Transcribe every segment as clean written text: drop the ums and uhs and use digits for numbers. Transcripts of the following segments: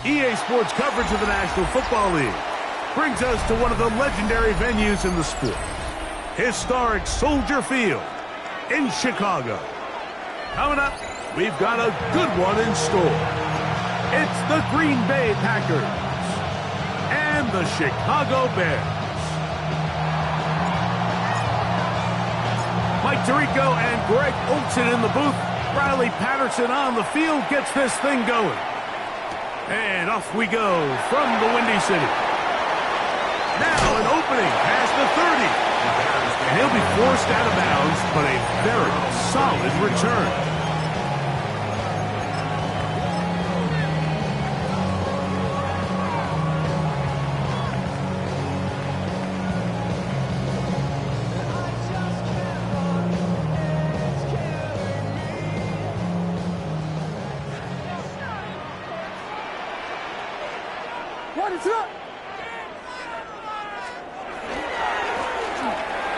EA Sports coverage of the National Football League brings us to one of the legendary venues in the sport, historic Soldier Field in Chicago. Coming up, we've got a good one in store. It's the Green Bay Packers and the Chicago Bears. Mike Tirico and Greg Olsen in the booth. Riley Patterson on the field gets this thing going. And off we go from the Windy City. Now an opening past the 30. And he'll be forced out of bounds, but a very solid return.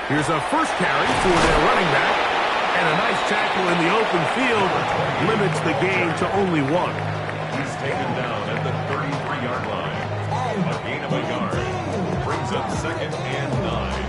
Here's a first carry for their running back, and a nice tackle in the open field limits the gain to only one. He's taken down at the 33-yard line. A gain of a yard brings up 2nd and 9.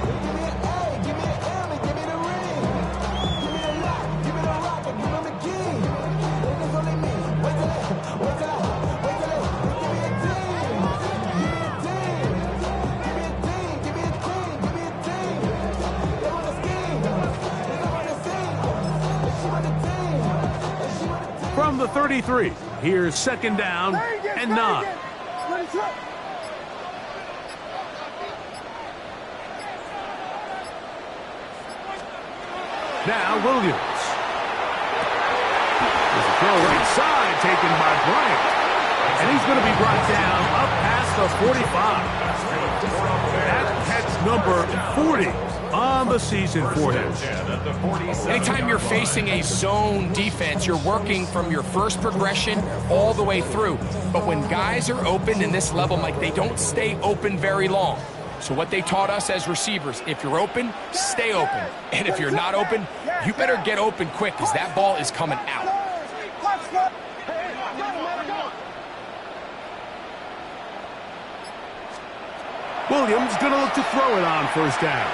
From the 33, here's 2nd down and 9. Now Williams. There's a throw right side taken by Bryant. And he's going to be brought down up past the 45. That's number 40 on the season for him. Anytime you're facing a zone defense, you're working from your first progression all the way through. But when guys are open in this level, Mike, they don't stay open very long. So what they taught us as receivers, if you're open, stay open. And if you're not open, you better get open quick because that ball is coming out. Williams going to look to throw it on 1st down.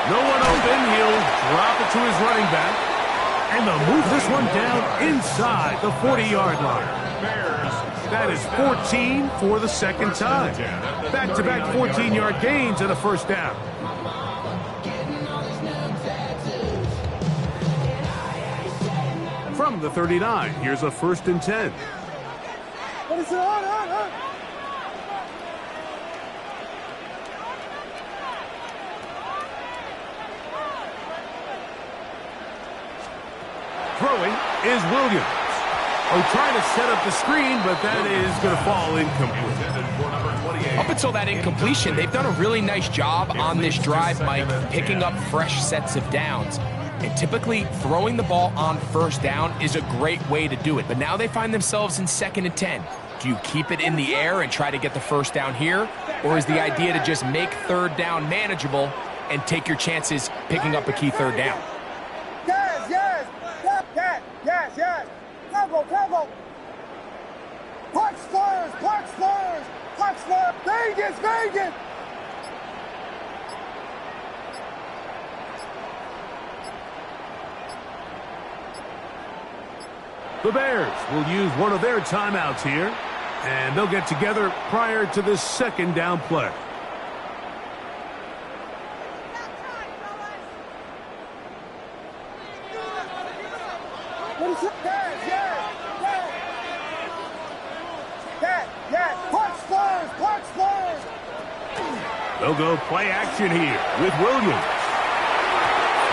No one open. He'll drop it to his running back. And they'll move this one down inside the 40-yard line. That is 14 for the 2nd time. Back-to-back 14-yard gains and a 1st down. From the 39, here's a 1st and 10. What is it on? Throwing is Williams. Oh, trying to set up the screen, but that is going to fall incomplete. Up until that incompletion, they've done a really nice job on this drive, Mike, picking up fresh sets of downs. And typically, throwing the ball on 1st down is a great way to do it. But now they find themselves in 2nd and 10. Do you keep it in the air and try to get the 1st down here? Or is the idea to just make 3rd down manageable and take your chances picking up a key 3rd down? Yes. Tempo. Punch slurs. Vegas. The Bears will use one of their timeouts here, and they'll get together prior to this 2nd down play. They'll go play action here with Williams.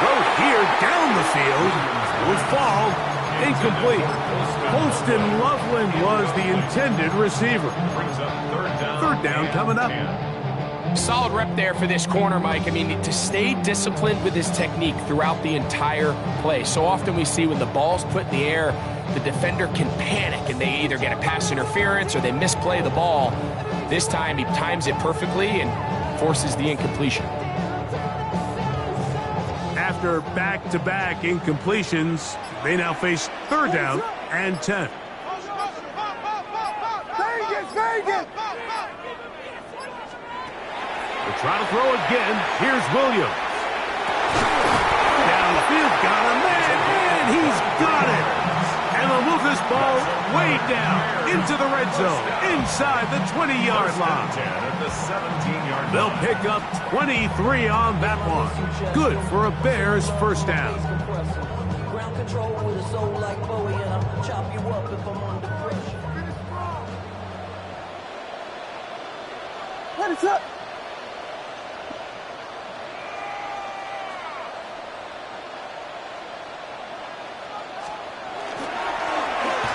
Throw here down the field. It was fall. Incomplete. Holston Loveland was the intended receiver. 3rd down coming up. Solid rep there for this corner, Mike. I mean, to stay disciplined with his technique throughout the entire play. So often we see when the ball's put in the air, the defender can panic and they either get a pass interference or they misplay the ball. This time he times it perfectly and forces the incompletion. After back-to-back incompletions, they now face 3rd down and 10. They try to throw again. Here's Williams. Down the field, got a man, and he's got it. And they'll move this ball way down into the red zone, inside the 20-yard line. They'll pick up 23 on that one. Good for a Bears first down. Ground control with a soul like Bowie, and I'll chop you up if I'm under pressure. What is up?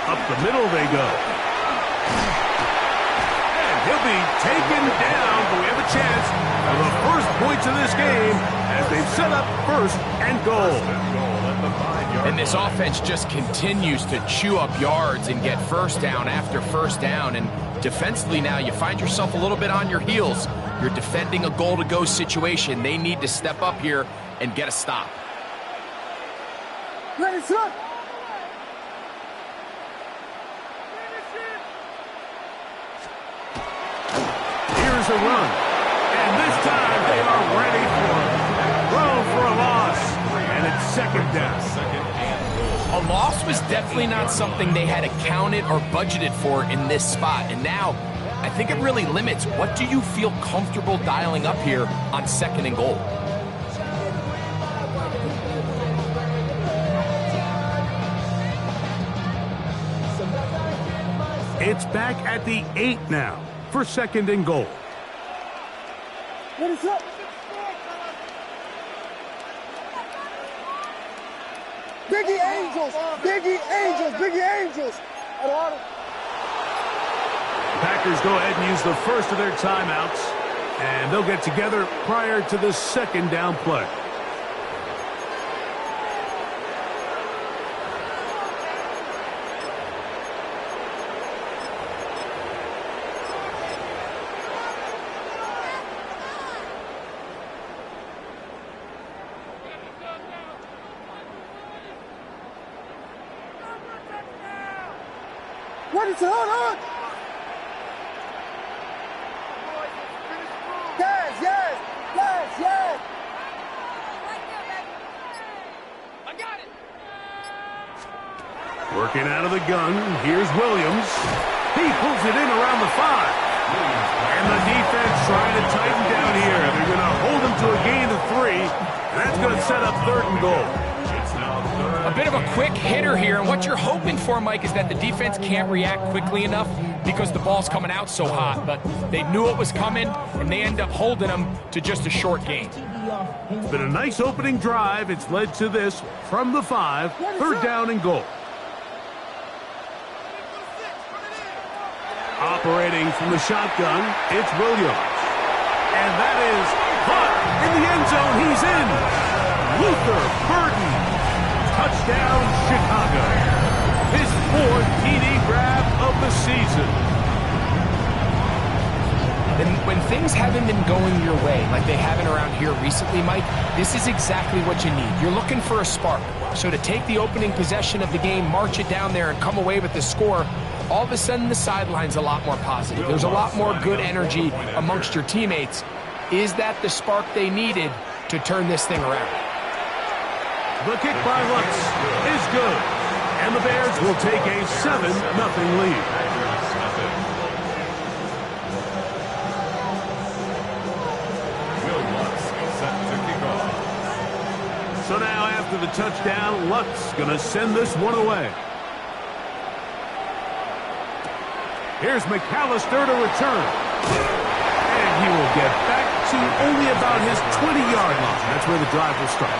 Up the middle they go. And he'll be taken down, but we have a chance for the first points of this game as they've set up first and goal. And this offense just continues to chew up yards and get first down after first down. And defensively now, you find yourself a little bit on your heels. You're defending a goal-to-go situation. They need to step up here and get a stop. Ready, son. Here's a run. And this time they are ready for it. Throw for a loss. And it's second down. A loss was definitely not something they had accounted or budgeted for in this spot. And now, I think it really limits what do you feel comfortable dialing up here on second and goal. It's back at the 8 now for second and goal. What is up? Biggie Angels! Biggie Angels! Biggie Angels! Packers go ahead and use the first of their timeouts, and they'll get together prior to the second down play. What is it? Hold on! Yes, yes, yes, yes! I got it! Working out of the gun, here's Williams. He pulls it in around the 5. And the defense trying to tighten down here. They're going to hold him to a gain of 3. And that's going to set up third and goal. A bit of a quick hitter here, and what you're hoping for, Mike, is that the defense can't react quickly enough because the ball's coming out so hot, but they knew it was coming, and they end up holding them to just a short gain. It's been a nice opening drive. It's led to this from the 5, third down and goal. Operating from the shotgun, it's Williams. And that is caught in the end zone. He's in. Luther Burden. Touchdown, Chicago. His 4th TD grab of the season. And when things haven't been going your way, like they haven't around here recently, Mike, this is exactly what you need. You're looking for a spark. So to take the opening possession of the game, march it down there, and come away with the score, all of a sudden the sideline's a lot more positive. There's a lot more good energy amongst your teammates. Is that the spark they needed to turn this thing around? The kick by Lutz is good. And the Bears will take a 7-0 lead. So now after the touchdown, Lutz going to send this one away. Here's McAllister to return. And he will get back to only about his 20-yard line. That's where the drive will start.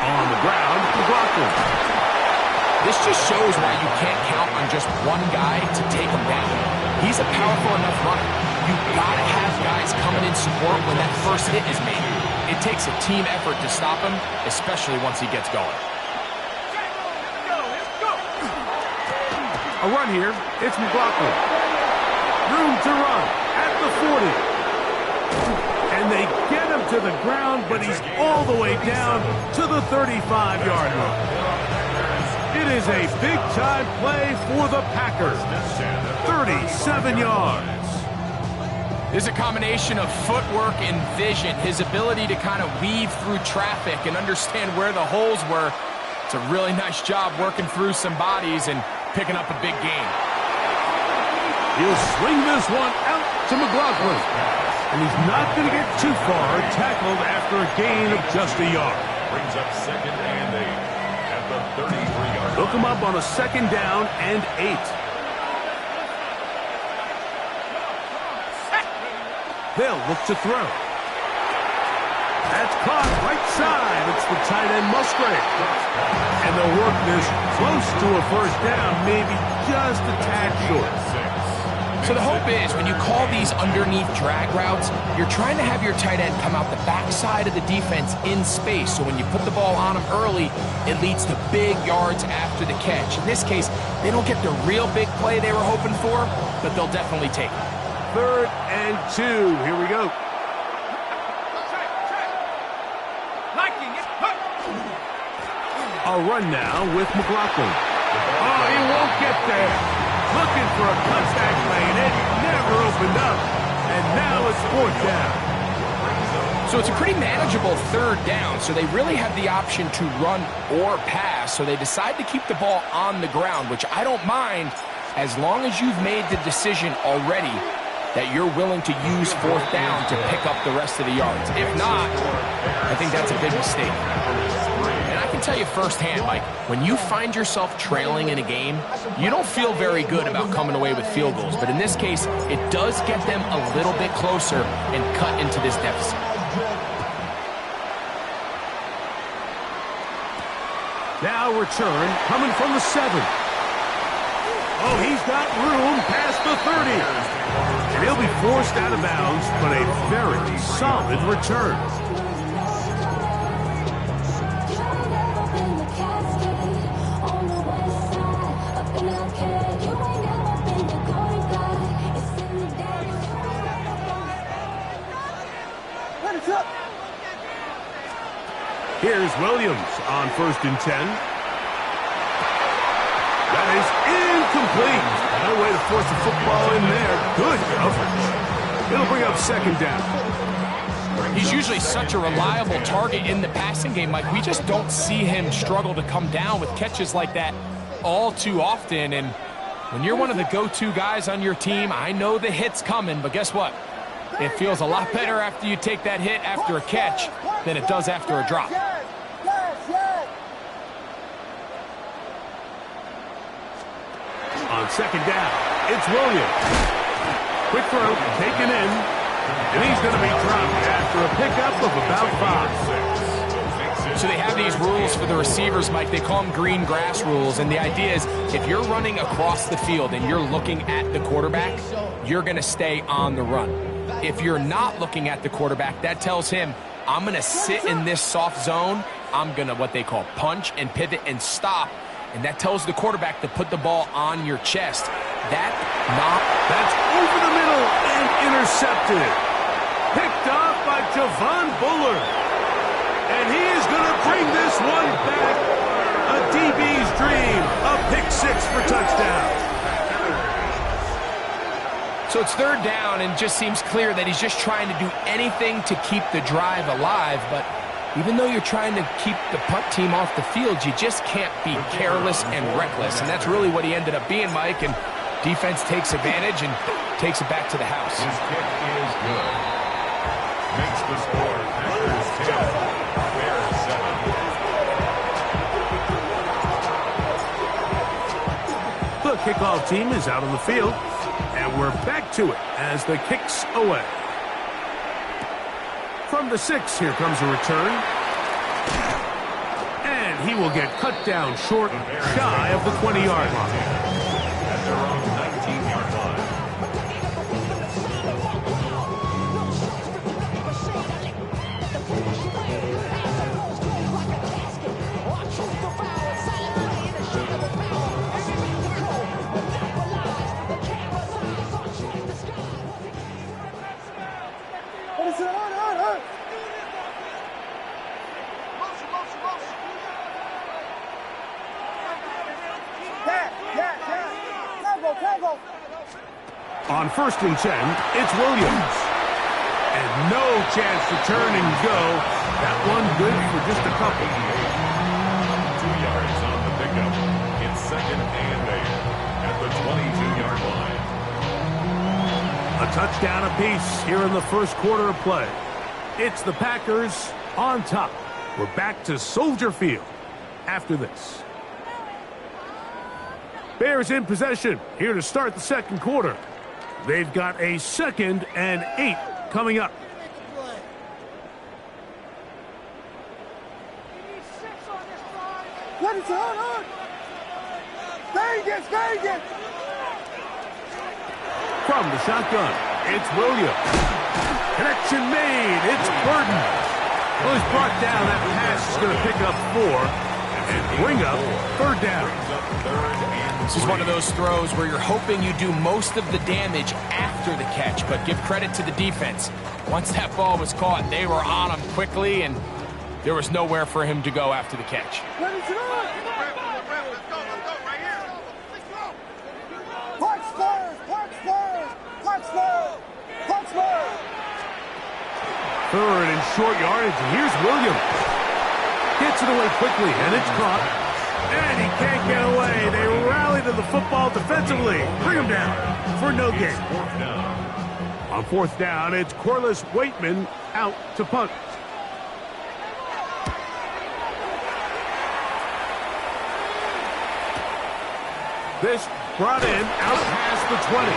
On the ground, McLaughlin. This just shows why you can't count on just one guy to take him down. He's a powerful enough runner. You've got to have guys coming in support when that first hit is made. It takes a team effort to stop him, especially once he gets going. A run here. It's McLaughlin. Room to run at the 40. the ground, but he's all the way down to the 35-yard line. It is a big-time play for the Packers. 37 yards. There's a combination of footwork and vision, his ability to kind of weave through traffic and understand where the holes were. It's a really nice job working through some bodies and picking up a big gain. He'll swing this one out to McLaughlin. And he's not going to get too far, tackled after a gain of just a yard. Brings up 2nd and 8 at the 33-yard line. Look him up on a 2nd down and 8. They'll look to throw. That's caught right side. It's the tight end Musgrave. And they'll work this close to a 1st down, maybe just a tad short. So the hope is when you call these underneath drag routes, you're trying to have your tight end come out the backside of the defense in space. So when you put the ball on him early, it leads to big yards after the catch. In this case, they don't get the real big play they were hoping for, but they'll definitely take it. 3rd and 2. Here we go. A run now with McLaughlin. Oh, he won't get there. Looking for a contact lane. It never opened up. And now it's 4th down. So it's a pretty manageable 3rd down. So they really have the option to run or pass. So they decide to keep the ball on the ground, which I don't mind as long as you've made the decision already that you're willing to use 4th down to pick up the rest of the yards. If not, I think that's a big mistake. And I can tell you firsthand, Mike, when you find yourself trailing in a game, you don't feel very good about coming away with field goals. But in this case, it does get them a little bit closer and cut into this deficit. Now return coming from the 7. Oh, he's got room past the 30. And he'll be forced out of bounds, but a very solid return. Here's Williams on 1st and 10. That is incomplete. No way to force the football in there. Good coverage. It'll bring up 2nd down. He's usually such a reliable target in the passing game. Like, we just don't see him struggle to come down with catches like that all too often. And when you're one of the go-to guys on your team, I know the hit's coming, but guess what? It feels a lot better after you take that hit after a catch than it does after a drop. On 2nd down, it's Williams. Quick throw, taken in, and he's going to be dropped after a pickup of about 5. So they have these rules for the receivers, Mike. They call them green grass rules, and the idea is if you're running across the field and you're looking at the quarterback, you're going to stay on the run. If you're not looking at the quarterback, that tells him, I'm going to sit in this soft zone. I'm going to what they call punch and pivot and stop. And that tells the quarterback to put the ball on your chest. That's over the middle and intercepted. Picked off by Javon Buller. And he is going to bring this one back. A DB's dream. A pick 6 for touchdown. So it's 3rd down, and just seems clear that he's just trying to do anything to keep the drive alive. But even though you're trying to keep the punt team off the field, you just can't be careless and reckless. And that's really what he ended up being, Mike. And defense takes advantage and takes it back to the house. His kick is good. Makes the score. Packers 10, Bears 7. The kickoff team is out on the field. And we're back to it as the kick's away. From the 6, here comes a return. And he will get cut down short, shy of the 20-yard line. At their own 19-yard line. On 1st and 10, it's Williams. And no chance to turn and go. That one good for just a couple. 2 yards on the pickup. It's 2nd and 8 at the 22-yard line. A touchdown apiece here in the first quarter of play. It's the Packers on top. We're back to Soldier Field after this. Bears in possession here to start the second quarter. They've got a 2nd and 8 coming up. Let it on. Vegas. From the shotgun, it's Williams. Connection made. It's Burton. Well, he's brought down. That pass is going to pick up 4 and bring up 3rd down. This is one of those throws where you're hoping you do most of the damage after the catch, but give credit to the defense. Once that ball was caught, they were on him quickly, and there was nowhere for him to go after the catch. Let it on. Punch. 3rd and short yardage, and here's Williams. Gets it away quickly, and it's caught. And he can't get away. They rally to the football defensively. Bring him down for no gain. On 4th down, it's Corliss Waitman out to punt. This brought in out past the 20.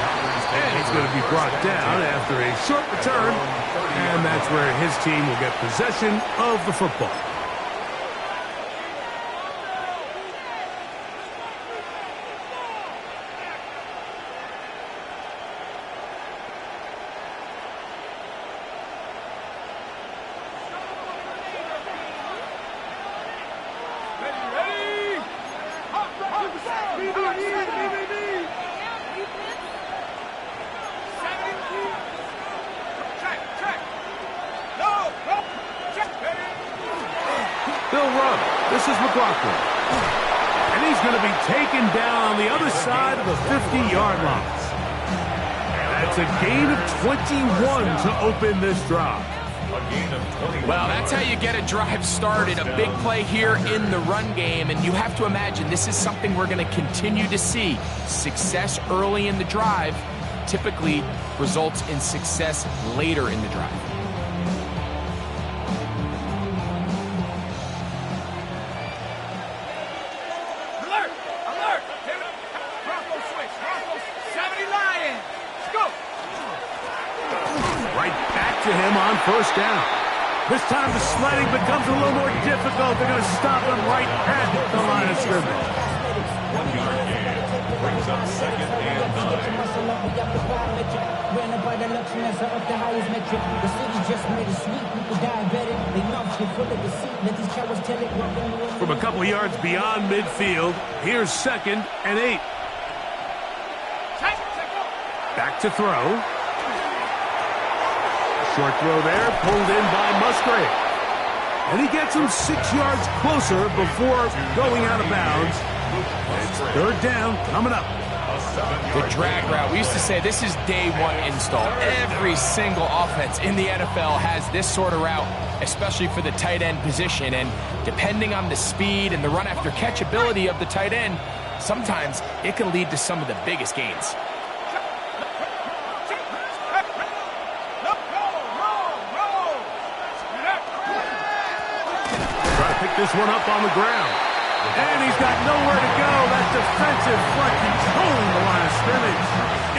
And he's going to be brought down after a short return. And that's where his team will get possession of the football. They'll run. This is McLaughlin. And he's going to be taken down on the other side of the 50-yard line. That's a gain of 21 to open this drive. Well, that's how you get a drive started. A big play here in the run game, and you have to imagine this is something we're going to continue to see. Success early in the drive typically results in success later in the drive. To him on 1st down. This time the sledding becomes a little more difficult. They're going to stop him right at the line of scrimmage. 1 yard gain brings up 2nd and 9. From a couple yards beyond midfield, here's 2nd and 8. Back to throw. Short throw there, pulled in by Musgrave. And he gets him 6 yards closer before going out of bounds. It's 3rd down coming up. The drag route. We used to say this is day one install. Every single offense in the NFL has this sort of route, especially for the tight end position. And depending on the speed and the run after catch ability of the tight end, sometimes it can lead to some of the biggest gains. Pick this one up on the ground. And he's got nowhere to go. That defensive front controlling the line of scrimmage.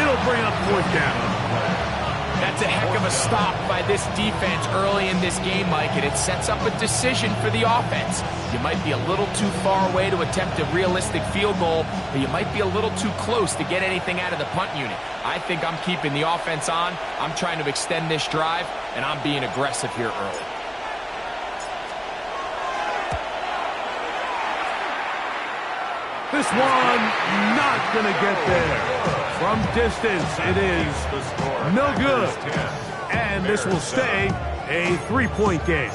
It'll bring up 4th down. That's a heck of a stop by this defense early in this game, Mike, and it sets up a decision for the offense. You might be a little too far away to attempt a realistic field goal, but you might be a little too close to get anything out of the punt unit. I think I'm keeping the offense on. I'm trying to extend this drive, and I'm being aggressive here early. This one not going to get there. From distance, it is no good. And this will stay a 3-point game.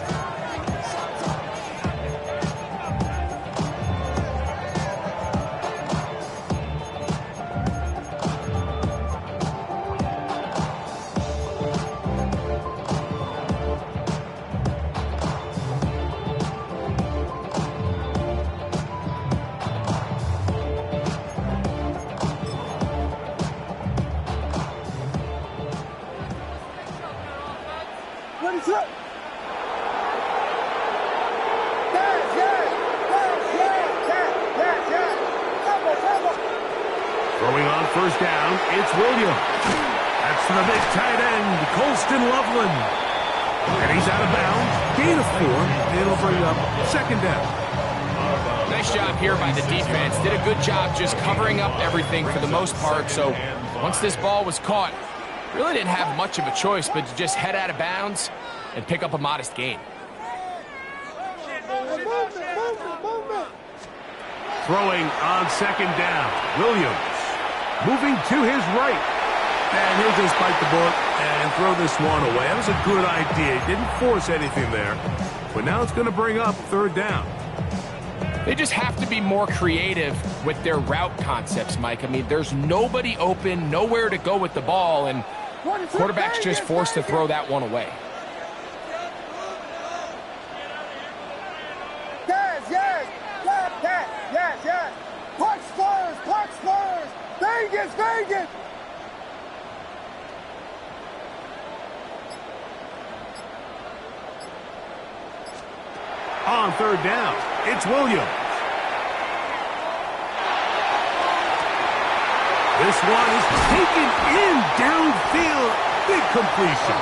Ready, set. Yes. Throwing on first down, it's Williams. That's to the big tight end, Colston Loveland. And he's out of bounds. Gain of 4. It'll bring up second down. Nice job here by the defense. Did a good job just covering up everything for the most part. So once this ball was caught, really didn't have much of a choice but to just head out of bounds and pick up a modest gain. Movement. Throwing on second down, Williams. Moving to his right. And he'll just bite the bullet and throw this one away. That was a good idea. He didn't force anything there. But now it's going to bring up third down. They just have to be more creative with their route concepts, Mike. I mean, there's nobody open, nowhere to go with the ball, and quarterback's just forced to throw that one away. Yes. Punch Spurs. Vegas. On third down, it's Williams. This one is taken in downfield. Big completion.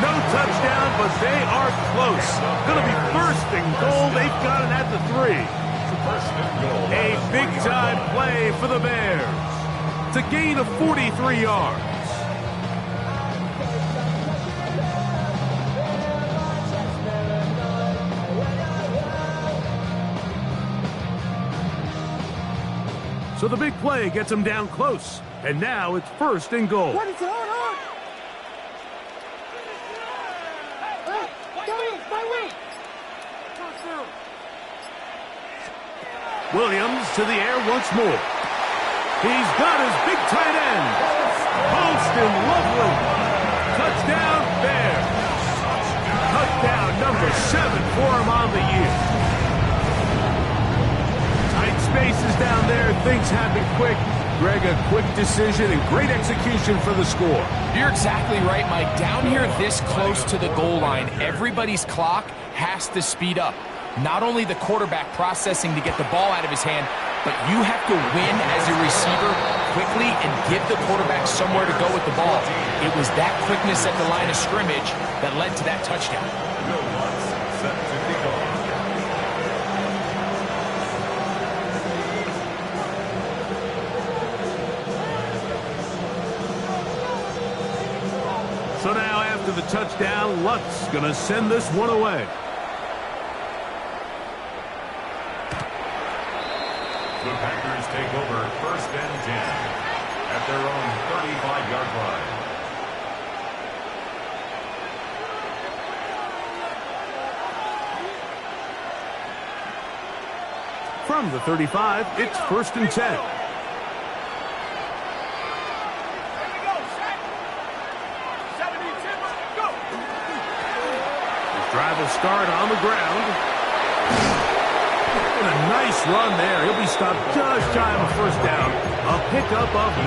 No touchdown, but they are close. Going to be first and goal. They've got it at the 3. A big-time play for the Bears. It's a gain of 43 yards. So the big play gets him down close. And now it's first and goal. What is it? Hold on. Williams to the air once more. He's got his big tight end. Colston Loveland. Touchdown, Bears. Touchdown number 7 for him on the year. Tight spaces down there. Things happen quick. Greg, a quick decision and great execution for the score. You're exactly right, Mike. Down here this close to the goal line, everybody's clock has to speed up. Not only the quarterback processing to get the ball out of his hand, but you have to win as a receiver quickly and give the quarterback somewhere to go with the ball. It was that quickness at the line of scrimmage that led to that touchdown. So now after the touchdown, Lutz going to send this one away. The Packers take over first and 10 at their own 35-yard line. From the 35, it's first and 10. His drive will start on the ground. And a nice run there. He'll be stopped just shy of a first down. A pickup of 9.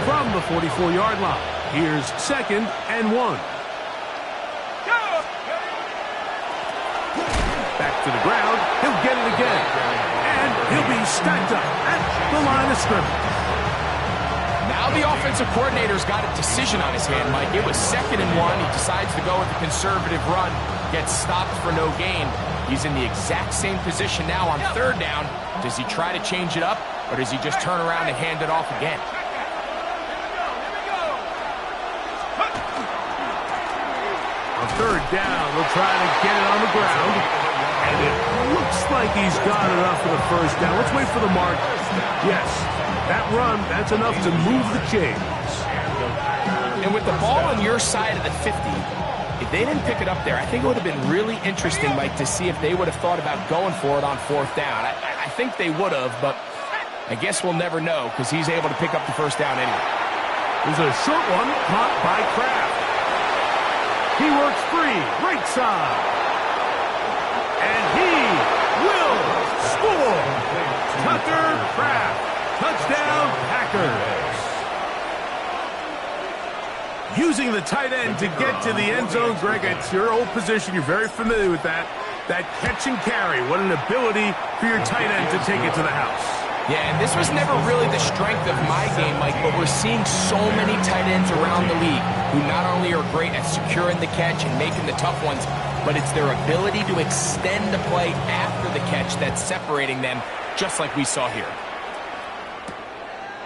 From the 44-yard line, here's second and 1. Back to the ground. He'll get it again. And he'll be stacked up at the line of scrimmage. Now the offensive coordinator's got a decision on his hand, Mike. It was second and 1. He decides to go with a conservative run, gets stopped for no gain. He's in the exact same position now on third down. Does he try to change it up, or does he just turn around and hand it off again? On third down, we'll try to get it on the ground. And it looks like he's got enough for the first down. Let's wait for the mark. Yes, that run, that's enough to move the chains. And with the ball on your side of the 50, if they didn't pick it up there, I think it would have been really interesting, Mike, to see if they would have thought about going for it on fourth down. I think they would have, but I guess we'll never know because he's able to pick up the first down anyway. There's a short one caught by Kraft. He works free, right side. And he will score. Tucker Kraft. Touchdown, Packers. Using the tight end to get to the end zone, Greg, it's your old position. You're very familiar with that. That catch and carry, what an ability for your tight end to take it to the house. Yeah, and this was never really the strength of my game, Mike, but we're seeing so many tight ends around the league who not only are great at securing the catch and making the tough ones, but it's their ability to extend the play after the catch that's separating them, just like we saw here.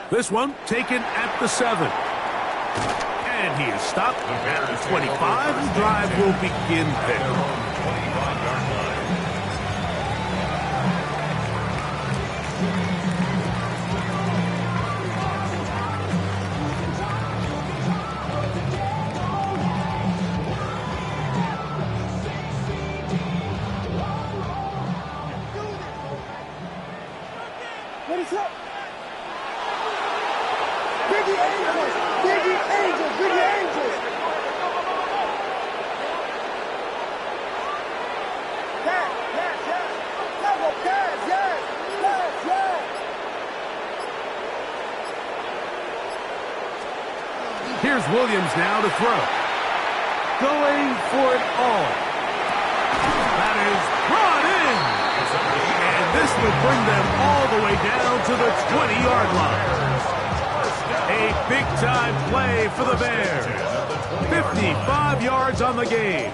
This one taken at the 7. And he is stopped at the 25. The drive will begin there. 25-yard line. What is up? Biggie Angels! Biggie Angels! Biggie Angels! Pass, pass, yes! Double pass, yes! Pass, yes! Here's Williams now to throw. Going for it all. That is brought in. And this will bring them all the way down to the 20-yard line. A big-time play for the Bears. 55 yards on the game.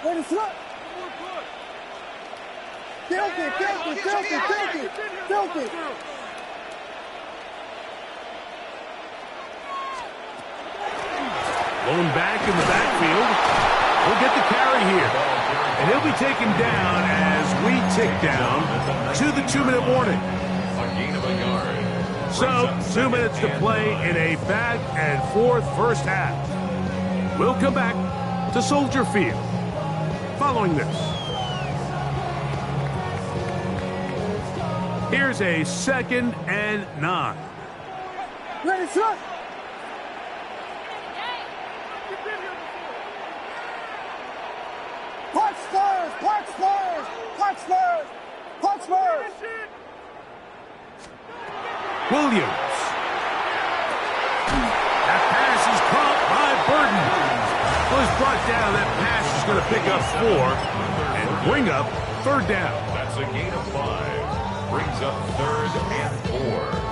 What is up? Filthy, filthy, filthy, filthy, filthy. Blown back in the backfield. He'll get the carry here. And he'll be taken down as we tick down to the 2-minute warning. A gain of a yard. So, 2 minutes to play in a back-and-forth first half. We'll come back to Soldier Field following this. Here's a 2nd and 9. Ready, son? Punch Spurs! Punch Spurs! Punch Spurs! Punch Spurs! Williams. That pass is caught by Burton. Was brought down. That pass is going to pick up 4 and bring up 3rd down. That's a gain of 5. Brings up 3rd and 4.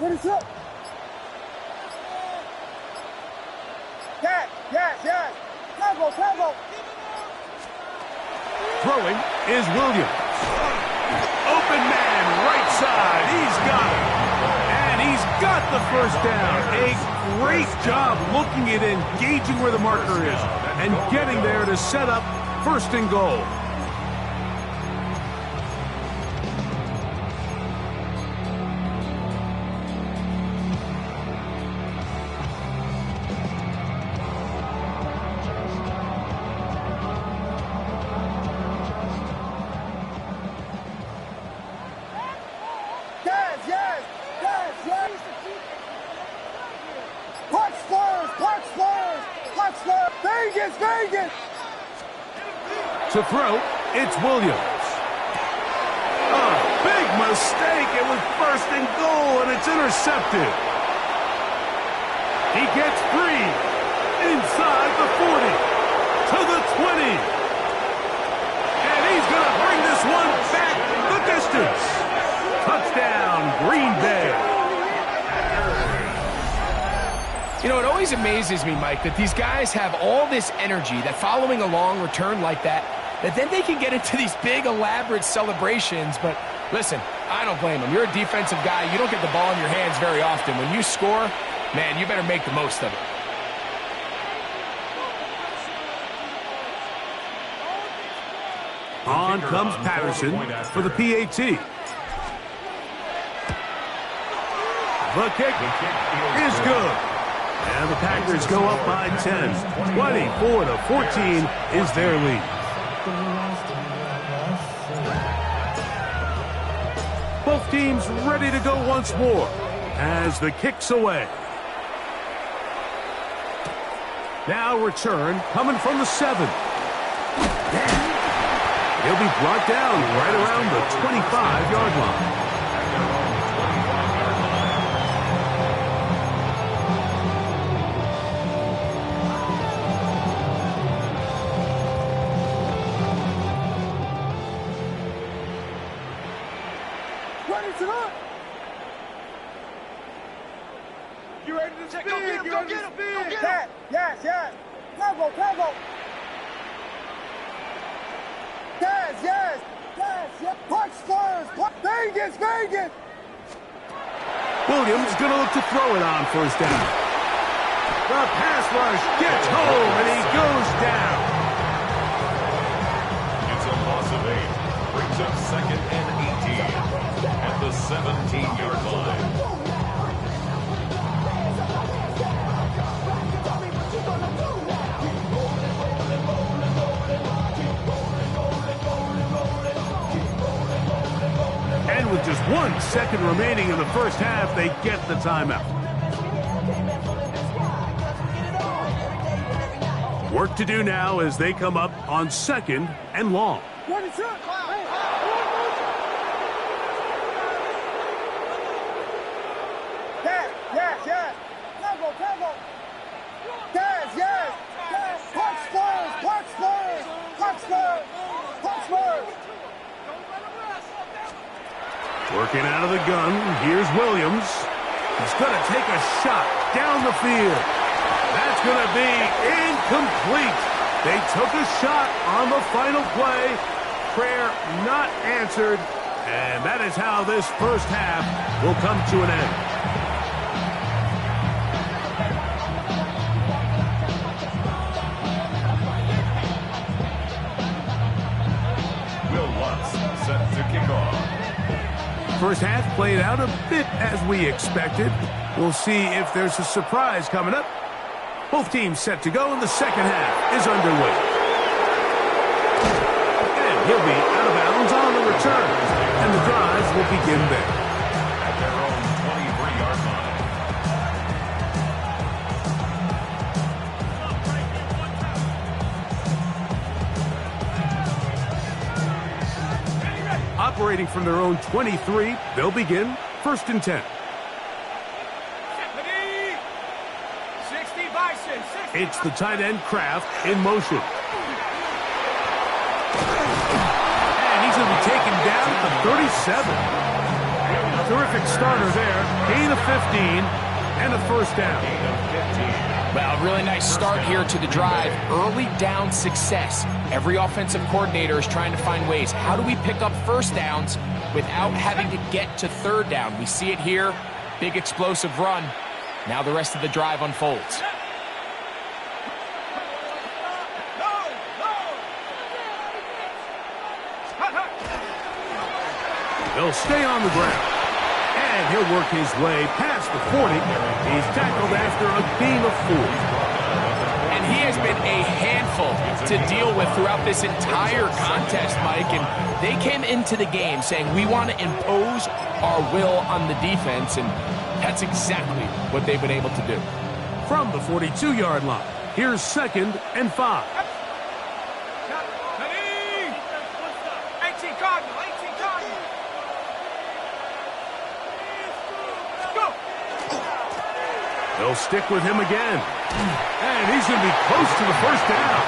What is up? Yes, yes, yes. Tempo, tempo. Throwing is Williams. Open man, right side. He's got it. And he's got the first down. A great job looking at engaging where the marker is and getting there to set up 1st and goal. Yes, yes, yes, yes. Punch Spurs! Punch Spurs! Punch Spurs! Vegas, Vegas! To throw, it's Williams. A big mistake. It was 1st and goal, and it's intercepted. He gets free inside the 40 to the 20. And he's going to bring this one back the distance. Touchdown, Green Bay. You know, it always amazes me, Mike, that these guys have all this energy, that following a long return like that then they can get into these big, elaborate celebrations. But listen, I don't blame them. You're a defensive guy. You don't get the ball in your hands very often. When you score, man, you better make the most of it. On comes Patterson for the PAT. The kick is good. And the Packers go up by 10. 24-14 is their lead. Both teams ready to go once more as the kick's away. Now return coming from the 7. He'll be brought down right around the 25-yard line. You ready to spin? Go get him, go get him, go get him. Yes. Tempo. Yes. Punch first. Vegas. Williams going to look to throw it on first down. The pass rush gets home, and he goes down. It's a loss of 8. Brings up 2nd and 18 at the 17-yard line. And with just 1 second remaining in the first half, they get the timeout. Work to do now as they come up on 2nd and long. Yes. Tempo. Yes. Punch first. Working out of the gun, here's Williams. He's going to take a shot down the field. That's going to be incomplete. They took a shot on the final play. Prayer not answered. And that is how this first half will come to an end. Will Lutz set to kick off. First half played out a bit as we expected. We'll see if there's a surprise coming up. Both teams set to go, and the second half is underway. And he'll be out of bounds on the return. And the drive will begin there. At their own 23-yard line. Operating from their own 23, they'll begin 1st and 10. It's the tight end Kraft in motion. And he's going to be taken down at the 37. Terrific starter there. Gain of 15 and a first down. Well, really nice start here to the drive. Early down success. Every offensive coordinator is trying to find ways. How do we pick up first downs without having to get to 3rd down? We see it here. Big explosive run. Now the rest of the drive unfolds. He'll stay on the ground. And he'll work his way past the 40. He's tackled after a gain of 4. And he has been a handful to deal with throughout this entire contest, Mike. And they came into the game saying, we want to impose our will on the defense. And that's exactly what they've been able to do. From the 42-yard line, here's 2nd and 5. They'll stick with him again. And he's going to be close to the first down.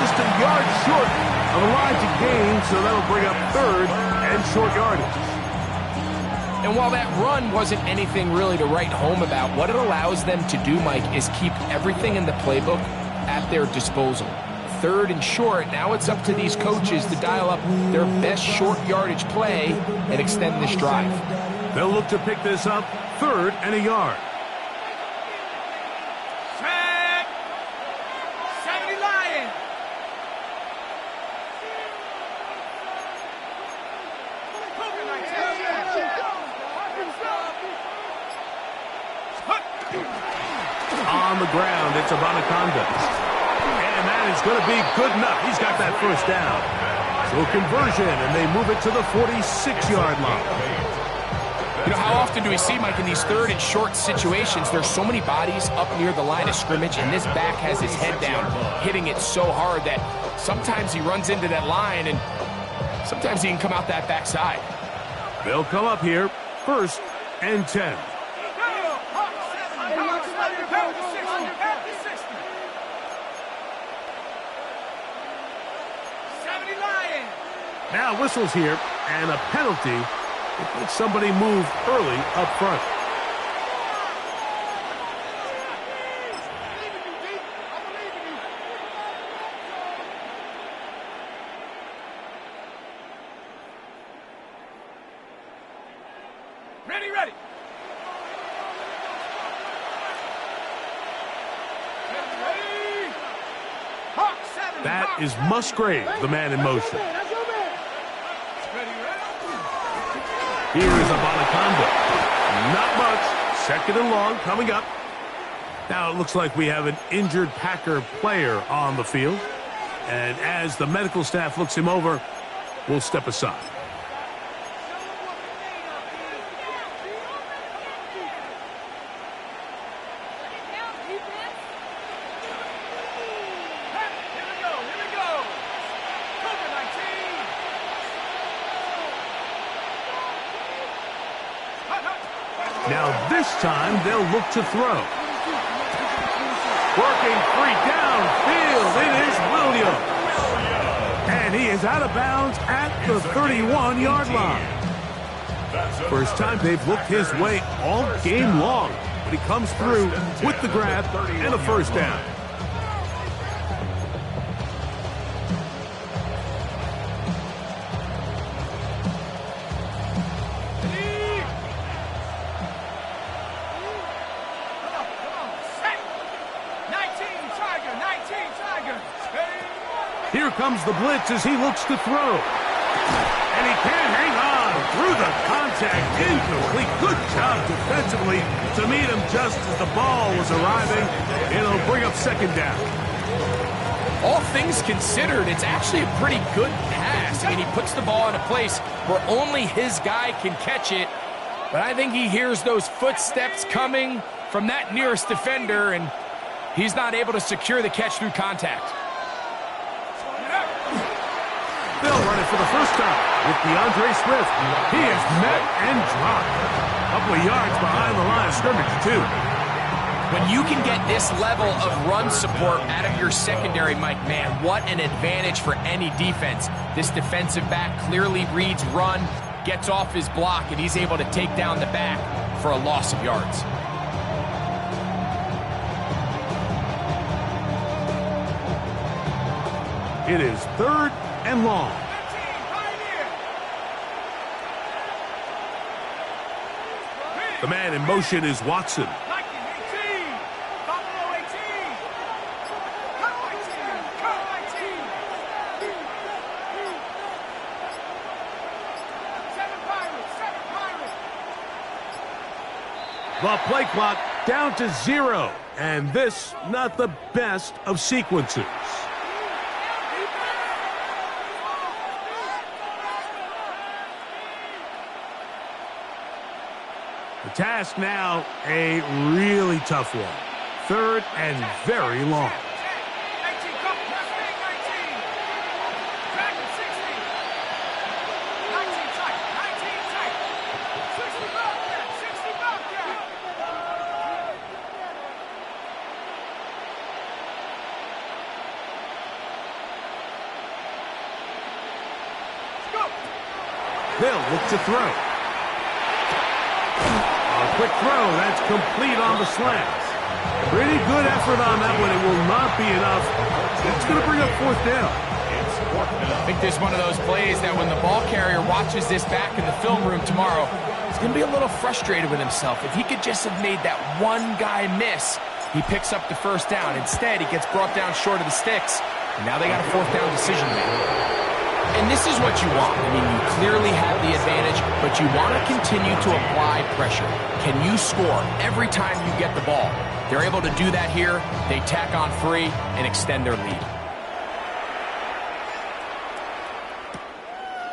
Just a yard short of a line to gain, so that'll bring up 3rd and short yardage. And while that run wasn't anything really to write home about, what it allows them to do, Mike, is keep everything in the playbook at their disposal. 3rd and short, now it's up to these coaches to dial up their best short yardage play and extend this drive. They'll look to pick this up 3rd and a yard. on the ground. It's Abanaconda. And that is going to be good enough. He's got that first down. So conversion, and they move it to the 46-yard line. You know, how often do we see, Mike, in these third and short situations, there's so many bodies up near the line of scrimmage, and this back has his head down, hitting it so hard that sometimes he runs into that line, and sometimes he can come out that backside. They'll come up here, 1st and 10. Now whistles here, and a penalty if somebody moved early up front. Ready. That is Musgrave, the man in motion. Here is Abanaconda. Not much. 2nd and long coming up. Now it looks like we have an injured Packer player on the field. And as the medical staff looks him over, we'll step aside. Now this time they'll look to throw. Working free downfield. It is Williams. And he is out of bounds at the 31-yard line. First time they've looked his way all game long. But he comes through with the grab and a first down. Here comes the blitz as he looks to throw. And he can't hang on through the contact. Incomplete. Good job defensively to meet him just as the ball was arriving. It'll bring up 2nd down. All things considered, it's actually a pretty good pass. I mean, he puts the ball in a place where only his guy can catch it. But I think he hears those footsteps coming from that nearest defender, and he's not able to secure the catch through contact. They'll run it for the first time with DeAndre Swift. He is met and dropped. A couple of yards behind the line of scrimmage, too. When you can get this level of run support out of your secondary, Mike, man, what an advantage for any defense. This defensive back clearly reads run, gets off his block, and he's able to take down the back for a loss of yards. It is 3rd and long. The man in motion is Watson. The play clock down to 0. And this, not the best of sequences. The task now, a really tough one. 3rd and very long. They'll look to throw. A quick throw. That's complete on the slant. Pretty good effort on that one. It will not be enough. It's going to bring up 4th down. I think there's one of those plays that when the ball carrier watches this back in the film room tomorrow, he's going to be a little frustrated with himself. If he could just have made that one guy miss, he picks up the first down. Instead, he gets brought down short of the sticks. And now they got a 4th down decision to make. And this is what you want. I mean, you clearly have the advantage, but you want to continue to apply pressure. Can you score every time you get the ball? They're able to do that here. They tack on free and extend their lead.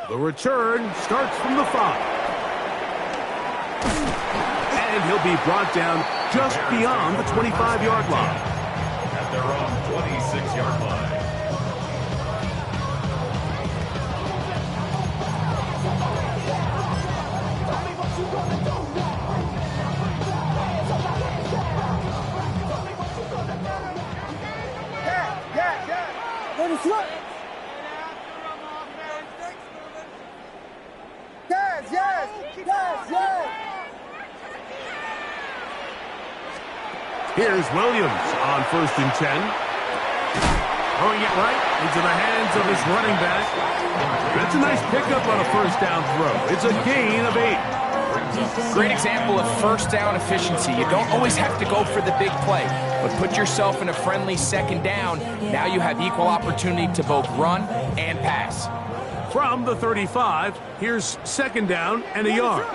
The return starts from the 5. And he'll be brought down just beyond the 25-yard line. At their own 26-yard line. Let it slip. Yes. Here's Williams on 1st and 10. Throwing it right into the hands of his running back. That's a nice pickup on a 1st down throw. It's a gain of 8. Great example of 1st down efficiency. You don't always have to go for the big play, but put yourself in a friendly 2nd down. Now you have equal opportunity to both run and pass. From the 35, here's 2nd down and a yard.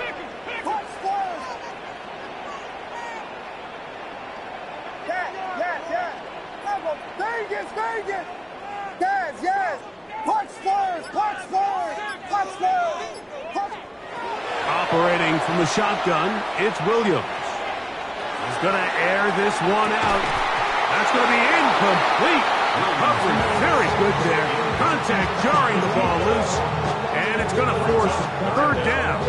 Vegas. Yes. Punch first. Operating from the shotgun, it's Williams. He's going to air this one out. That's going to be incomplete. Humphrey, very good there. Contact jarring the ball loose, and it's going to force 3rd down.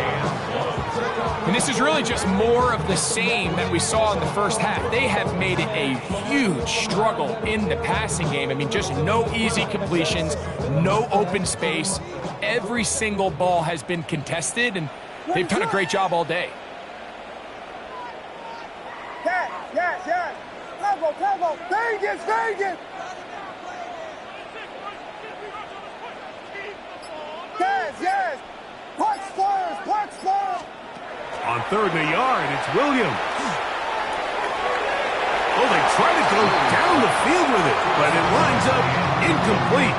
And this is really just more of the same that we saw in the 1st half. They have made it a huge struggle in the passing game. I mean, just no easy completions, no open space. Every single ball has been contested, and they've done a great job all day. Yes. Combo. Vegas. Yes. Punch first. On 3rd and a yard, it's Williams. Oh, they try to go down the field with it, but it winds up incomplete.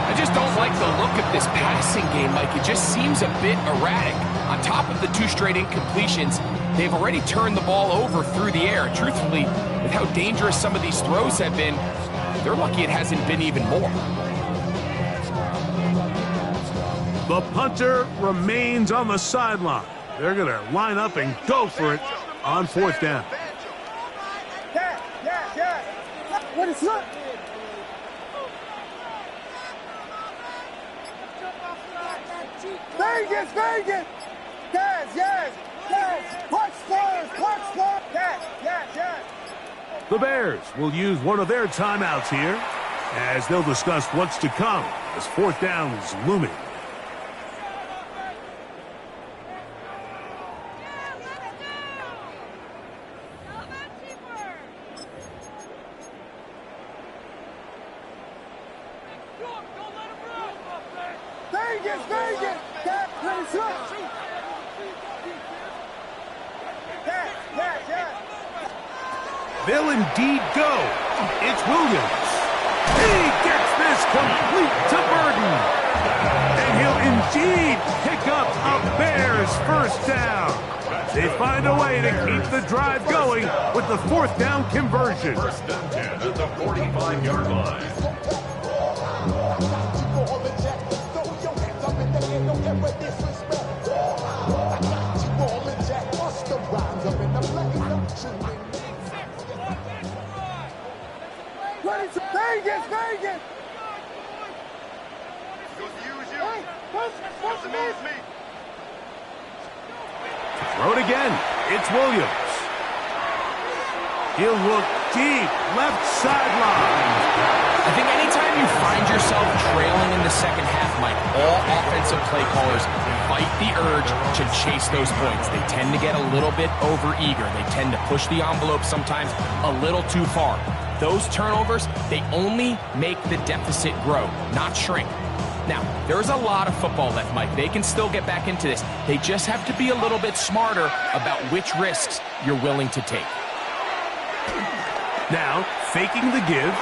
I just don't like the look of this passing game, Mike. It just seems a bit erratic. On top of the 2 straight incompletions, they've already turned the ball over through the air. Truthfully, with how dangerous some of these throws have been, they're lucky it hasn't been even more. The punter remains on the sideline. They're going to line up and go for it on 4th down. Yes. What is it? Vegas. Yes. Punch first. Yes. The Bears will use one of their timeouts here as they'll discuss what's to come as 4th down is looming. Vegas. Yes. They'll indeed go. It's Williams. He gets this complete to Burden. And he'll indeed pick up a Bears 1st down. They find a way to keep the drive going with the 4th down conversion. 1st and 10 at the 45-yard line. Vegas. Throw it again. It's Williams. He'll look deep, left sideline. I think anytime you find yourself trailing in the 2nd half, Mike, all offensive play callers fight the urge to chase those points. They tend to get a little bit overeager. They tend to push the envelope sometimes a little too far. Those turnovers, they only make the deficit grow, not shrink. Now, there's a lot of football left, Mike. They can still get back into this. They just have to be a little bit smarter about which risks you're willing to take. Now, faking the give,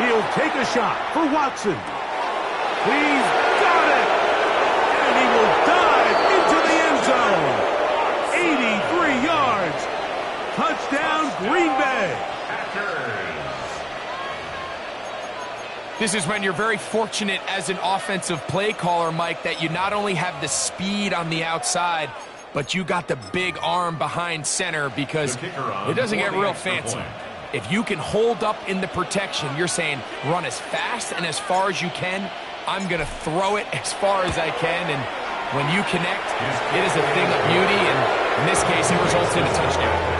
he'll take a shot for Watson. He's got it! And he will dive into the end zone. 83 yards. Touchdown, Green Bay. This is when you're very fortunate as an offensive play caller, Mike, that you not only have the speed on the outside, but you got the big arm behind center, because it doesn't get real fancy. If you can hold up in the protection, you're saying run as fast and as far as you can. I'm going to throw it as far as I can, and when you connect, it is a thing of beauty, and in this case, it results in a touchdown.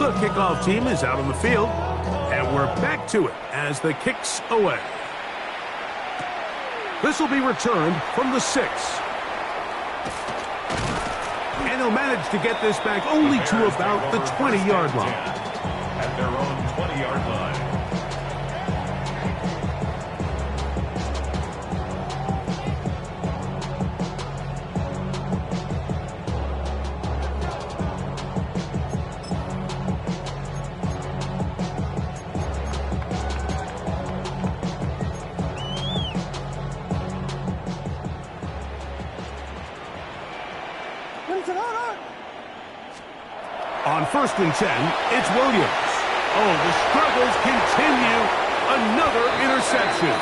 The kickoff team is out on the field, and we're back to it as the kick's away. This will be returned from the 6. And he'll manage to get this back only to about the 20-yard line. At their own 20-yard line. On 1st and 10, it's Williams. Oh, the struggles continue. Another interception.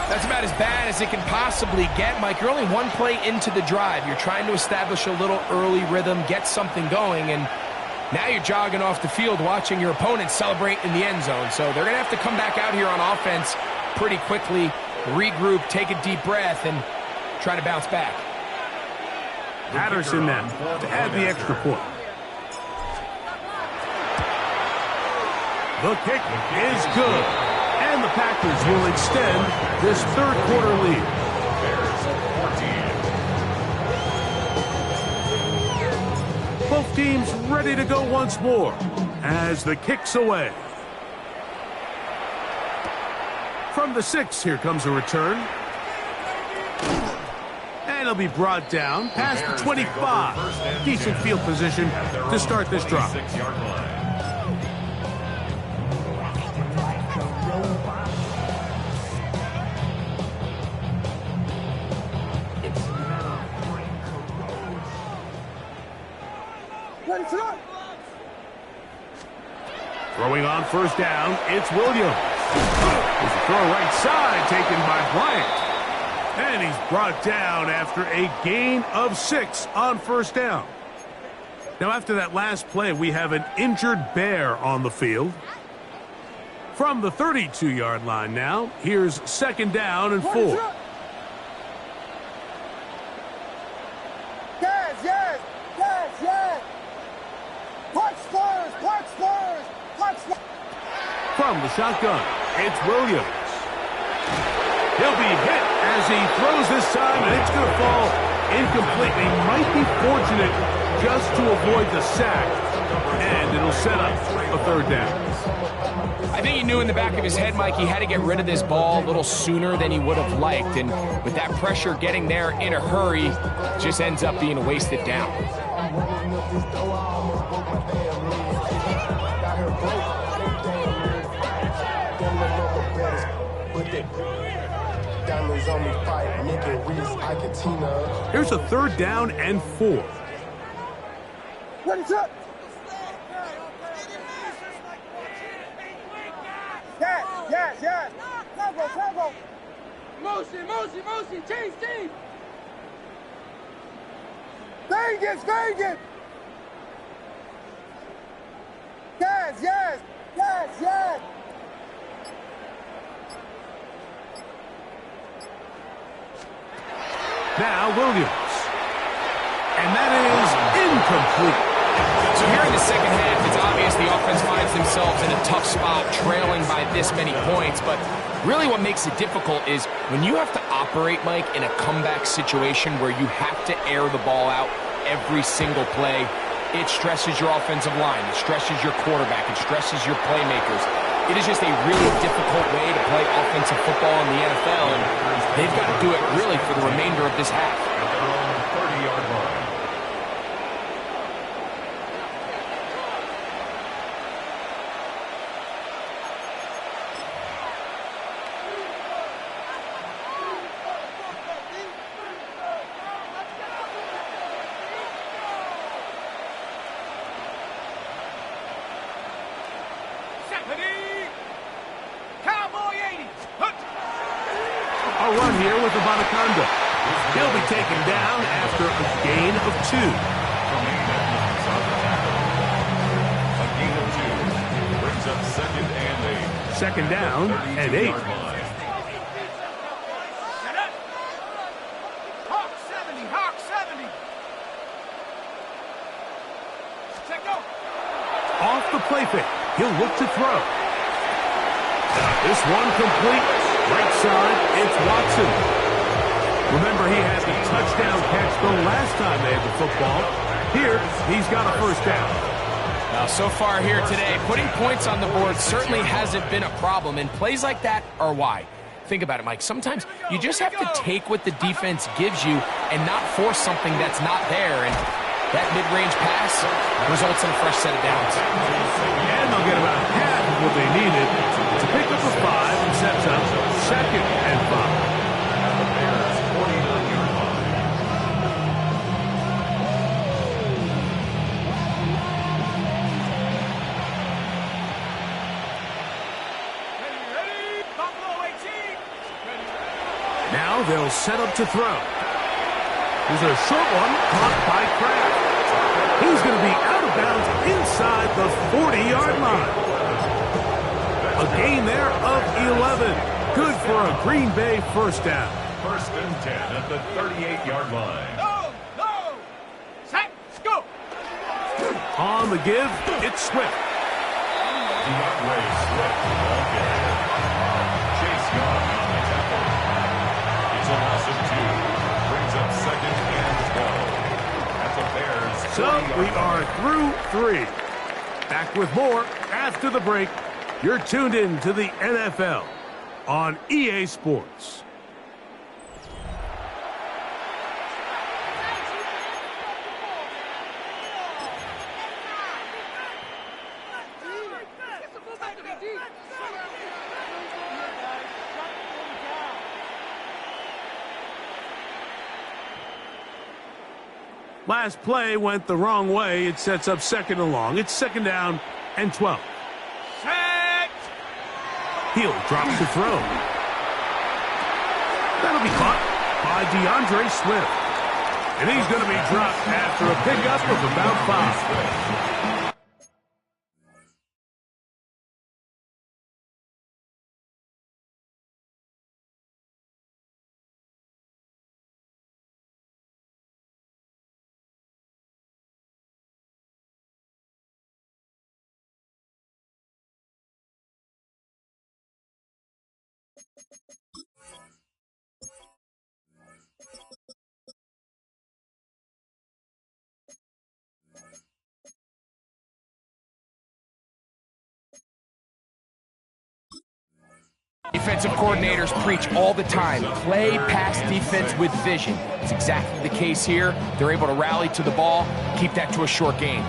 That's about as bad as it can possibly get, Mike. You're only one play into the drive. You're trying to establish a little early rhythm, get something going, and now you're jogging off the field watching your opponent celebrate in the end zone. So they're going to have to come back out here on offense pretty quickly, regroup, take a deep breath, and try to bounce back. Patterson now to add the extra point. The kick is good, and the Packers will extend this third quarter lead. Both teams ready to go once more as the kick's away. From the 6, here comes a return. And it'll be brought down past the 25. Decent field position to start this drive. Throwing on 1st down, it's Williams. There's a throw right side taken by Bryant. And he's brought down after a gain of 6 on 1st down. Now, after that last play, we have an injured Bear on the field. From the 32-yard line now, here's 2nd down and 4. Yes. Punch Spurs. From the shotgun, it's Williams. He'll be hit as he throws this time, and it's going to fall incomplete. He might be fortunate just to avoid the sack, and it'll set up a 3rd down. I think he knew in the back of his head, Mike, he had to get rid of this ball a little sooner than he would have liked, and with that pressure getting there in a hurry, just ends up being a wasted down. Here's a 3rd down and 4. What is up? Yes. Combo. Motion. Change. Vegas. Yes. Now Williams. And that is incomplete. So here in the second half, it's obvious the offense finds themselves in a tough spot, trailing by this many points. But really what makes it difficult is when you have to operate, Mike, in a comeback situation where you have to air the ball out every single play, it stresses your offensive line, it stresses your quarterback, it stresses your playmakers. It is just a really difficult way to play offensive football in the NFL, and they've got to do it really for the remainder of this half. At their own 30-yard line. They'll run here with the Bonaconda. He'll be taken down after a gain of 2. A gain of 2 brings up 2nd and 8. Second down and 8. Hawk 70, Hawk 70. Check go. Off the play fake. He'll look to throw. This one complete. Right side, it's Watson. Remember, he had the touchdown catch the last time they had the football. Here, he's got a first down. Now, so far here today, putting points on the board certainly hasn't been a problem, and plays like that are why. Think about it, Mike. Sometimes you just have to take what the defense gives you and not force something that's not there, and that mid-range pass results in a fresh set of downs. And they'll get about half of what they needed to pick up a 5 and sets up 2nd and 5. Now they'll set up to throw. There's a short one caught by Kraft. He's going to be out of bounds inside the 40-yard line. A gain there of 11. Good for a Green Bay first down. 1st and 10 at the 38-yard line. No. Set, go. On the give, it's Swift. DeAndre Swift. Okay. Chase Young on the tackle. It's a loss of 2. Brings up 2nd and 12. At the Bears. So we are through 3. Back with more after the break. You're tuned in to the NFL on EA Sports. Last play went the wrong way. It sets up 2nd and long. It's 2nd down and 12. Set. Heel drops to throw. That'll be caught by DeAndre Swift. And he's going to be dropped after a pickup of about 5. Defensive coordinators preach all the time, play pass defense with vision. It's exactly the case here. They're able to rally to the ball, keep that to a short gain.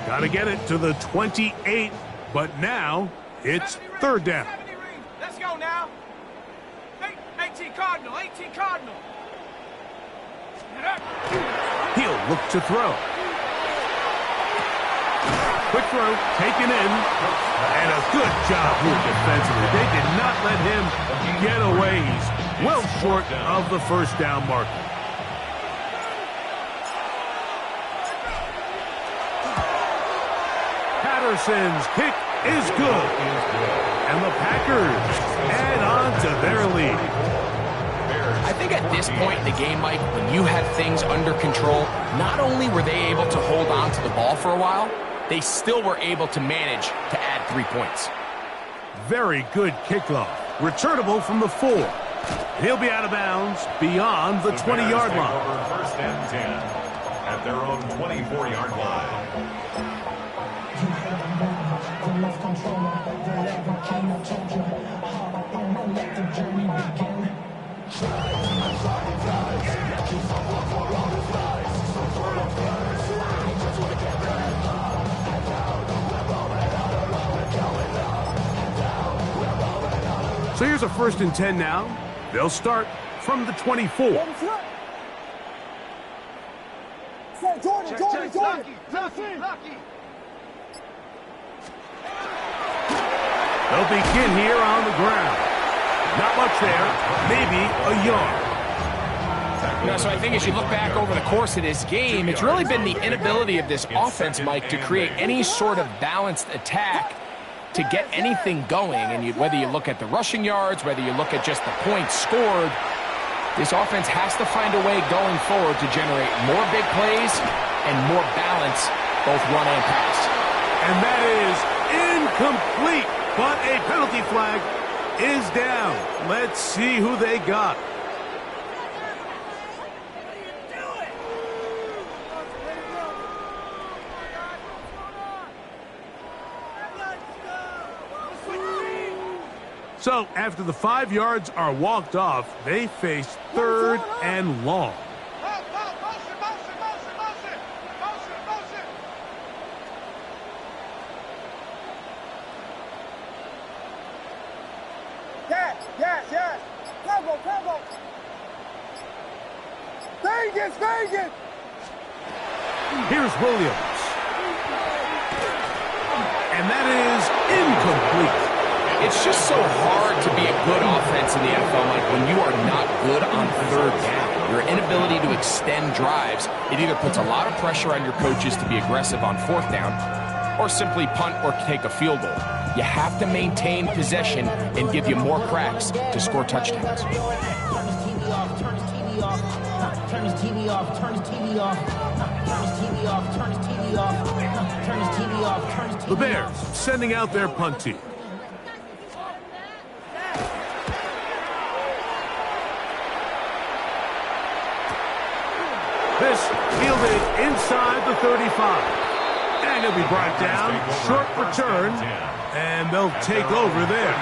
Got to get it to the 28, but now it's 3rd down. Let's go now. 18 Cardinal, 18 Cardinal. He'll look to throw. Quick throw, taken in, and a good job here defensively. They did not let him get away. He's well short of the first down marker. Patterson's kick is good. And the Packers add on to their lead. I think at this point in the game, Mike, when you had things under control, not only were they able to hold on to the ball for a while, they still were able to manage to add 3 points. Very good kickoff. Returnable from the 4. He'll be out of bounds beyond the 20-yard line. 1st and 10 at their own 24-yard line. So here's a 1st and 10 now. They'll start from the 24. Jordan. They'll begin here on the ground. Not much there. Maybe a yard. So I think as you look back over the course of this game, it's really been the inability of this offense, Mike, to create any sort of balanced attack to get anything going. And whether you look at the rushing yards, whether you look at just the points scored, this offense has to find a way going forward to generate more big plays and more balance, both run and pass. And that is incomplete, but a penalty flag is down. Let's see who they got. So, after the 5 yards are walked off, they face 3rd and long. Yes. Combo. Vegas. Here's Williams. And that is incomplete. It's just so hard to be a good offense in the NFL, Mike, when you are not good on 3rd down. Your inability to extend drives, it either puts a lot of pressure on your coaches to be aggressive on 4th down or simply punt or take a field goal. You have to maintain possession and give you more cracks to score touchdowns. The Bears sending out their punt team. This fielded inside the 35. And he'll be brought down. Short return. And they'll take over there.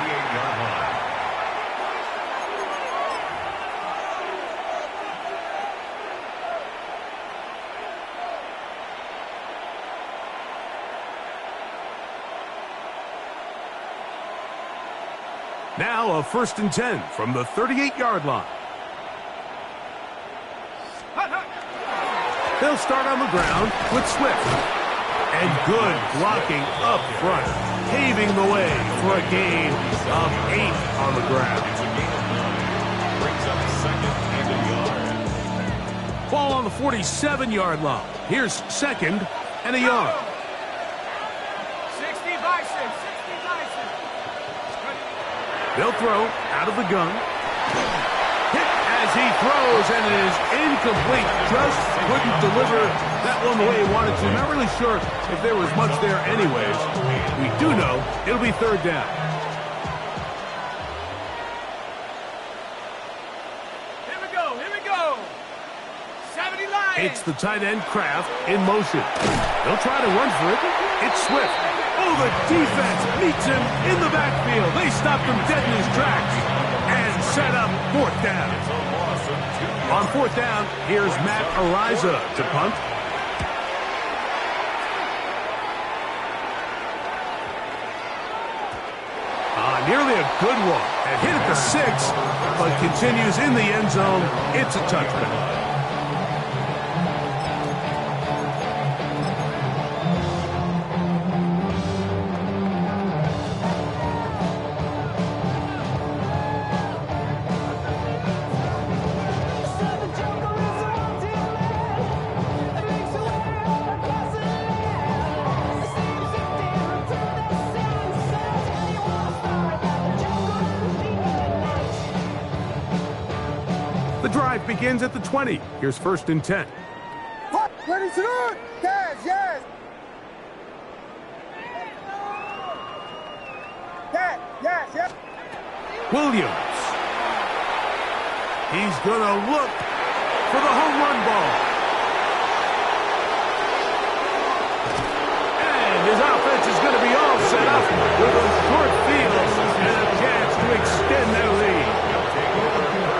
Now a 1st and 10 from the 38-yard line. They'll start on the ground with Swift. And good blocking up front, paving the way for a gain of 8 on the ground. Brings up 2nd and a yard. Ball on the 47-yard line. Here's 2nd and a yard. 60 bison. They'll throw out of the gun. Hit as he throws, and it is incomplete. Just couldn't deliver that one the way he wanted to. Not really sure if there was much there anyways. We do know it'll be 3rd down. Here we go. 70 Lions. It's the tight end Kraft in motion. They'll try to run for it. It's Swift. Oh, the defense meets him in the backfield. They stopped him dead in his tracks and set up 4th down. On 4th down, here's Matt Ariza to punt. Nearly a good one. And hit at the 6, but continues in the end zone. It's a touchback. The drive begins at the 20. Here's 1st and 10. Ready to do? Yes. Williams. He's going to look for the home run ball. And his offense is going to be all set up with a short field and a chance to extend their lead.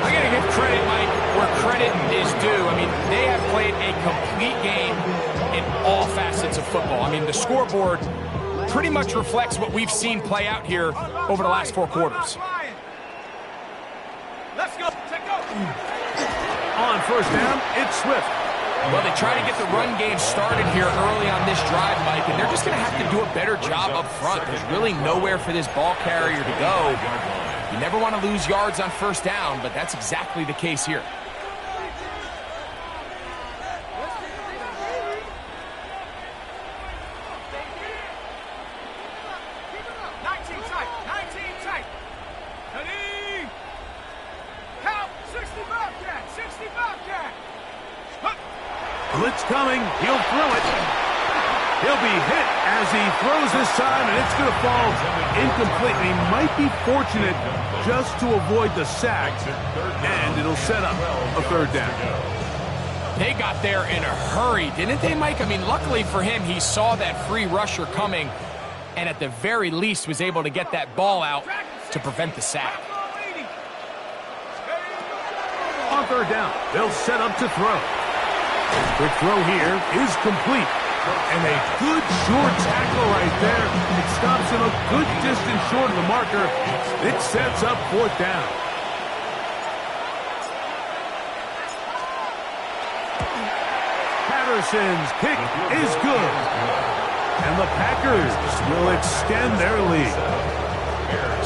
I got to give credit, Mike, where credit is due. I mean, they have played a complete game in all facets of football. I mean, the scoreboard pretty much reflects what we've seen play out here over the last 4 quarters. Let's go. Take go. On 1st down, it's Swift. Well, they try to get the run game started here early on this drive, Mike, and they're just going to have to do a better job up front. There's really nowhere for this ball carrier to go. You never want to lose yards on first down, but that's exactly the case here. Blitz coming. He'll throw it. He'll be hit as he throws this time, and it's going to fall incomplete. He might be fortunate just to avoid the sack, and it'll set up a third down. They got there in a hurry, didn't they, Mike? I mean, luckily for him, he saw that free rusher coming, and at the very least was able to get that ball out to prevent the sack. On third down, they'll set up to throw. Quick throw here is complete. And a good short tackle right there. It stops him a good distance short of the marker. It sets up fourth down. Patterson's kick is good. And the Packers will extend their lead.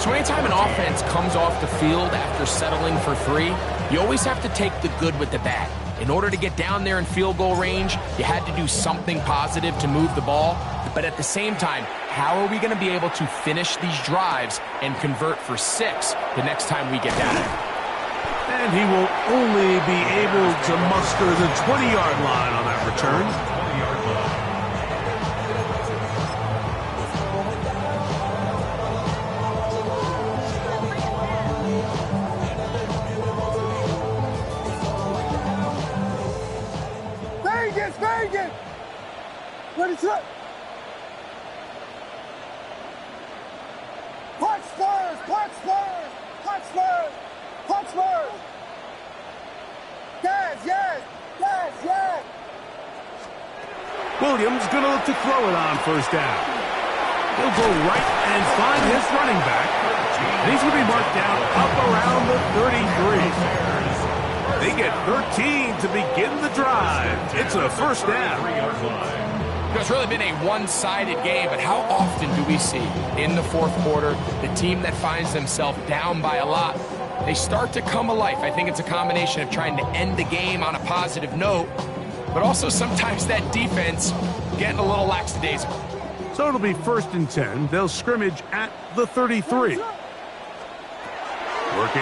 So anytime an offense comes off the field after settling for 3, you always have to take the good with the bad. In order to get down there in field goal range, you had to do something positive to move the ball. But at the same time, how are we going to be able to finish these drives and convert for 6 the next time we get down there? And he will only be able to muster the 20-yard line on that return. Vegas! What is it? Punch first! Punch first! Punch first! Punch first! Yes! Williams going to look to throw it on first down. He'll go right and find his running back. And he's going to be marked down up around the 33. They get 13 to begin the drive. It's a first down. It's really been a one-sided game, but how often do we see in the fourth quarter the team that finds themselves down by a lot, they start to come alive? I think it's a combination of trying to end the game on a positive note, but also sometimes that defense getting a little lackadaisical. So it'll be 1st and 10. They'll scrimmage at the 33. Working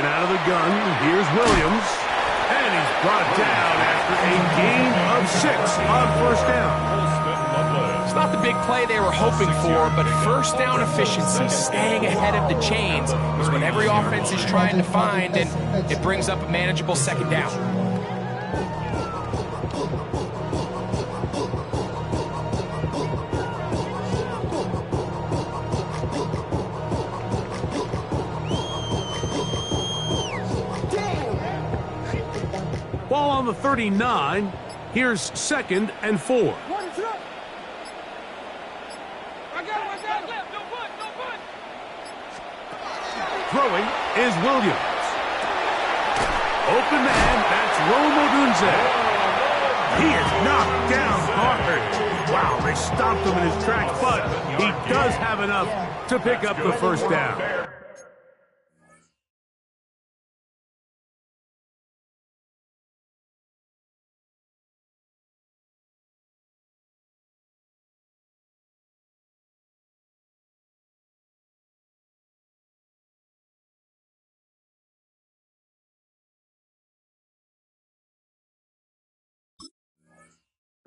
out of the gun, here's Williams. And he's brought down after a gain of 6 on first down. It's not the big play they were hoping for, but first down efficiency, staying ahead of the chains, is what every offense is trying to find, and it brings up a manageable second down. Ball on the 39. Here's 2nd and 4. What is it? I got him. No good. Throwing is Williams. Open man, that's Rome Odunze. He is knocked down hard. Wow, they stopped him in his tracks, but he does have enough to pick up the first down.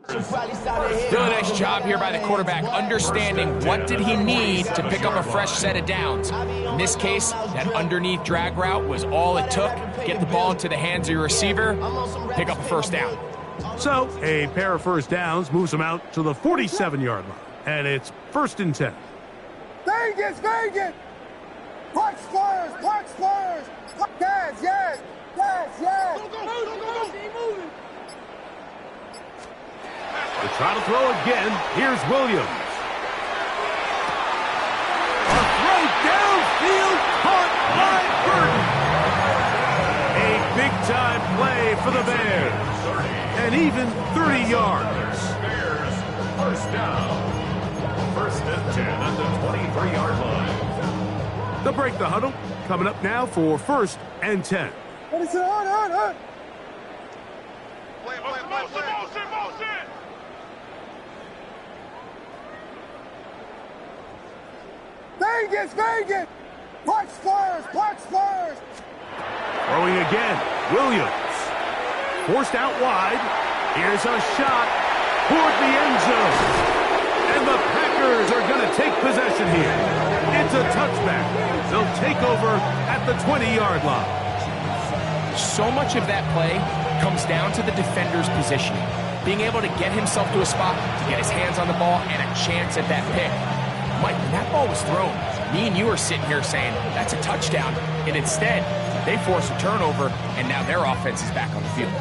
Really nice job here by the quarterback, understanding what did he need to pick up a fresh set of downs. In this case, that underneath drag route was all it took. Get the ball into the hands of your receiver, pick up a first down. So, a pair of first downs moves him out to the 47-yard line. And it's 1st and 10. Vegas! Punch first! Yes! Go. They try to throw again. Here's Williams. A throw downfield caught by Burton. A big Big-time play for the Bears. And even 30 yards. Bears, first down. First and 10 at the 23-yard line. They'll break the huddle. Coming up now for first and 10. What is it? On. Motion. Vegas! Punch first! Throwing again. Williams. Forced out wide. Here's a shot toward the end zone. And the Packers are going to take possession here. It's a touchback. They'll take over at the 20-yard line. So much of that play comes down to the defender's positioning. Being able to get himself to a spot, to get his hands on the ball, and a chance at that pick. Mike, when that ball was thrown, me and you are sitting here saying, that's a touchdown. And instead, they force a turnover, and now their offense is back on the field.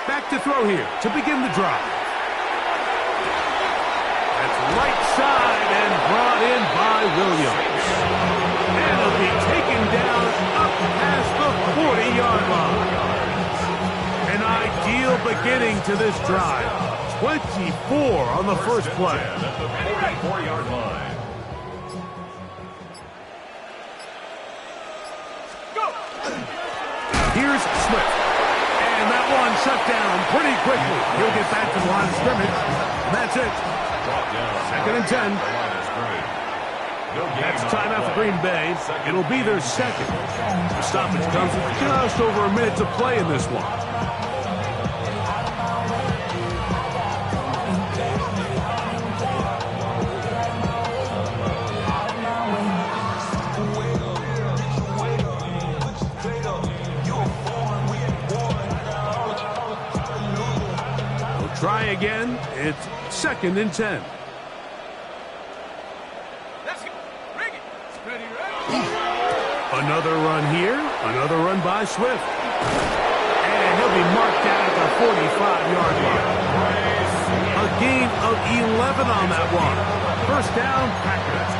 Back to throw here to begin the drive. That's right side and brought in by Williams. And it'll be taken down up past the 40-yard line. An ideal beginning to this drive. 24 on the first play. At the 44-yard line. Here's Swift. And that one shut down pretty quickly. He'll get back to the line of scrimmage. And that's it. Second and 10. That's timeout for Green Bay. It'll be their second. The stoppage comes with just over a minute to play in this one. Try again. It's second and 10. Another run here. Another run by Swift. And he'll be marked down at the 45-yard line. A gain of 11 on that one. First down, Packers.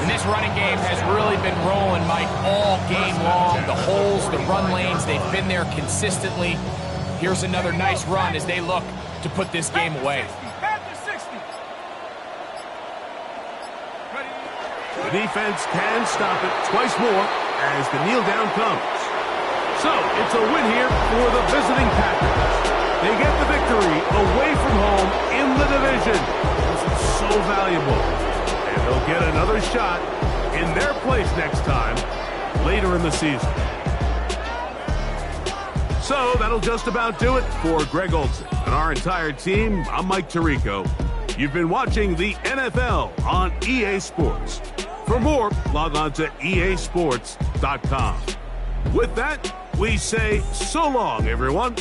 And this running game has really been rolling, Mike, all game long. The holes, the run lanes, they've been there consistently. Here's another nice run as they look to put this game away. The defense can stop it twice more as the kneel down comes. So it's a win here for the visiting Packers. They get the victory away from home in the division. This is so valuable. And they'll get another shot in their place next time later in the season. So that'll just about do it for Greg Olsen and our entire team. I'm Mike Tirico. You've been watching the NFL on EA Sports. For more, log on to easports.com. With that, we say so long, everyone.